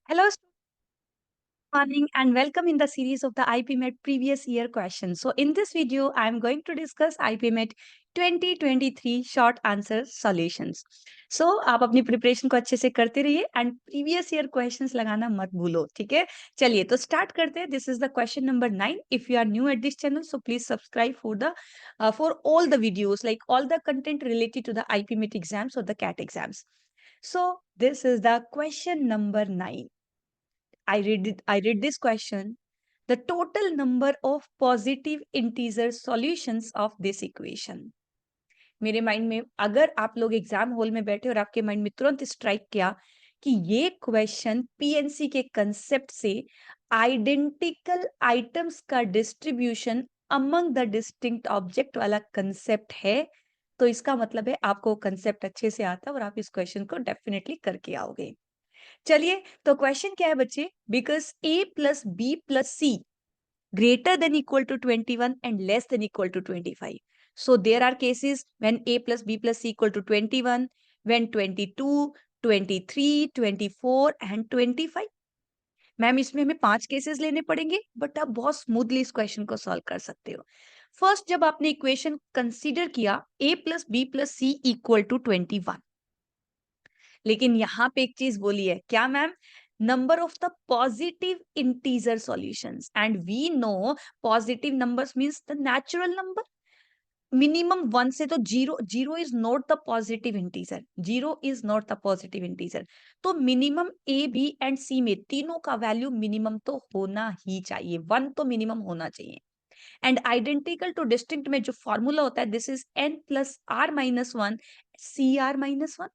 Hello, morning, and welcome in the series of the IPMET previous year questions. So, in this video, I am going to discuss IPMET 2023 short answer solutions. So, आप अपनी preparation को अच्छे से करते रहिए and previous year questions लगाना मत भूलो, ठीक है? चलिए तो स्टार्ट करते हैं. This is the question number 9. If you are new at this channel, so please subscribe for all the videos, like all the content related to the IPMET exams और the CAT exams. So, this is the question number 9. I read this question. The total number of positive integer solutions of this equation. मेरे mind में अगर आप लोग exam hall में बैठे और आपके माइंड में तुरंत स्ट्राइक किया कि ये क्वेश्चन पीएनसी के कंसेप्ट से आइडेंटिकल आइटम्स का distribution among the distinct object वाला कंसेप्ट है, तो इसका मतलब है आपको कंसेप्ट अच्छे से आता है और आप इस क्वेश्चन को डेफिनेटली करके आओगे. चलिए तो क्वेश्चन क्या है बच्चे? Because a plus B plus C greater than equal to 21 and less than equal to 25. So there are cases when a plus b plus c equal to 21, when 22, 23, 24 and 25. Ma'am इसमें हमें 5 cases लेने पड़ेंगे, but आप बहुत smoothly इस question को solve कर सकते हो. फर्स्ट, जब आपने इक्वेशन कंसीडर किया a plus B plus C equal to 21, लेकिन यहां पे एक चीज बोली है क्या ma'am? Number of the positive integer solutions, and we know positive numbers means the natural number. Minimum 1 से तो zero, zero is not the positive integer, zero is not the positive integer. तो minimum A B and C में तीनों का value minimum तो होना ही चाहिए, 1 तो मिनिमम होना चाहिए. एंड आइडेंटिकल टू डिस्टिंक्ट में जो फॉर्मूला होता है, this is n plus R minus one C R minus one,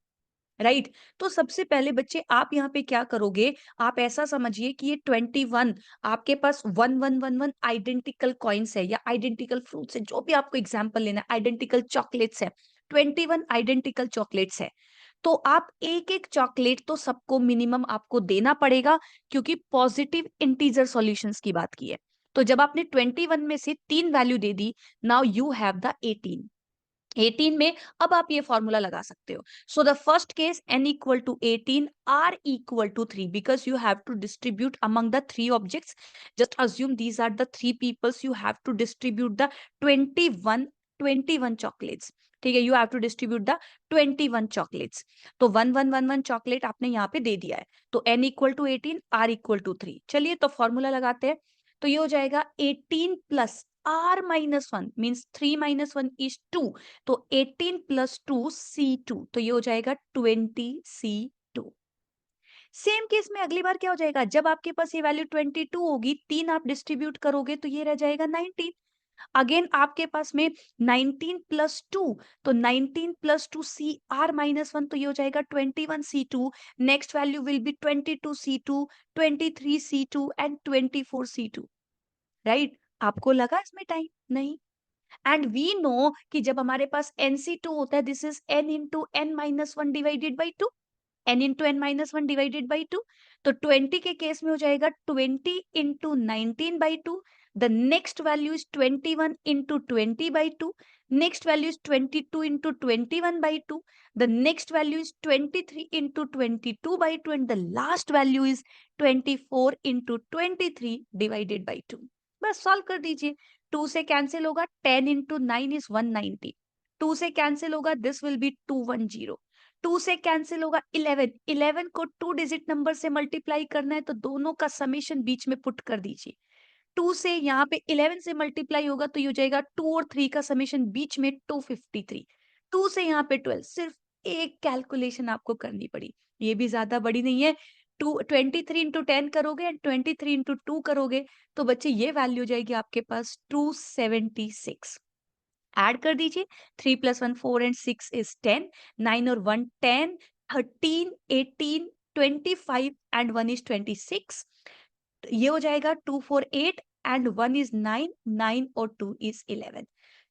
right. तो सबसे पहले बच्चे आप यहाँ पे क्या करोगे? आप ऐसा समझिए कि ये 21 आपके पास 1111 आइडेंटिकल कॉइन्स है या आइडेंटिकल फ्रूट्स है, जो भी आपको एग्जांपल लेना है, आइडेंटिकल चॉकलेट्स है, 21 आइडेंटिकल चॉकलेट्स है. तो आप एक एक चॉकलेट तो सबको मिनिमम आपको देना पड़ेगा, क्योंकि पॉजिटिव इंटीजर सॉल्यूशंस की बात की है. तो जब आपने 21 में से 3 value they the, now you have the 18. 18 में अब आप ये फॉर्मूला लगा सकते हो. So the first case n equal to 18, r equal to 3, because you have to distribute among the 3 objects. Just assume these are the 3 peoples, you have to distribute the 21 chocolates. ठीक है, you have to distribute the 21 chocolates. तो 1111 chocolate आपने यहाँ पे दे दिया है. तो n equal to 18, r equal to 3. चलिए तो फॉर्मूला लगाते हैं. तो ये हो जाएगा 18 plus r minus one means 3 minus 1 is 2. तो 18 प्लस 2 C2, तो ये हो जाएगा 20 C2. सेम केस में अगली बार क्या हो जाएगा? जब आपके पास ये वैल्यू 22 होगी, 3 आप डिस्ट्रीब्यूट करोगे तो ये रह जाएगा 19. अगेन आपके पास में 19 प्लस 2, तो 19 plus 2 C R minus one, तो ये हो जाएगा 21 C2. Next value will be 22 C2, 23 C2 and 24 C2, right. आपको लगा इसमें टाइम? नहीं. एंड वी नो कि जब हमारे पास NC2 होता है, this is n into N minus one divided by two, n into N minus one divided by two. तो 20 के केस में हो जाएगा 20 into 19 by two. The next value is 21 into 20 by two. Next value is 22 into 21 by two. The next value is 23 into 22 by two. And the last value is 24 into 23 divided by to. बस solve कर दीजिए. 2 से cancel होगा, 10 into 9 is 190. 2 से cancel होगा, this will be 210. 2 से cancel होगा 11. 11 को 2 डिजिट नंबर से मल्टीप्लाई करना है, तो दोनों का समेशन बीच में पुट कर दीजिए. 2 से यहाँ पे 11 से मल्टीप्लाई होगा तो ये हो जाएगा 2 और 3 का समेशन बीच में 253. 2 से यहाँ पे 12. सिर्फ एक कैलकुलेशन आपको करनी पड़ी, ये भी ज्यादा बड़ी नहीं है. 23 इंटू 10 करोगे एंड 23 इंटू 2 करोगे, तो बच्चे ये वैल्यू हो जाएगी आपके पास 276. ऐड कर दीजिए. 3 प्लस 1 4 एंड 6 इज 10. 9 और 1 10, 13, 18, 25 एंड 1 इज 26. ये हो जाएगा 2 4 8 एंड 1 इज 9, 9 और 2 is 11.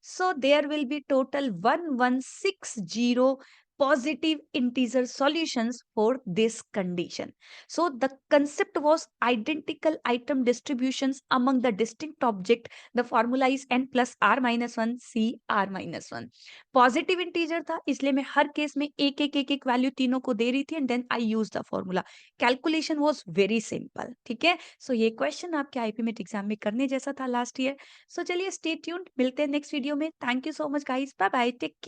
So there will be total 1160 positive integer solutions for this condition. So the concept was identical item distributions among the distinct object. The formula is n plus r minus 1 c r minus 1. Positive integer था इसलिए मैं हर case में एक एक एक एक value तीनों को दे रही थी and then I use the formula. Calculation was very simple. ठीक है, सो ये क्वेश्चन आपके आईपीमेट एग्जाम में करने जैसा था लास्ट ईयर. सो चलिए, स्टे ट्यून्ड, मिलते हैं नेक्स्ट वीडियो में. Thank you so much guys, bye bye, take care.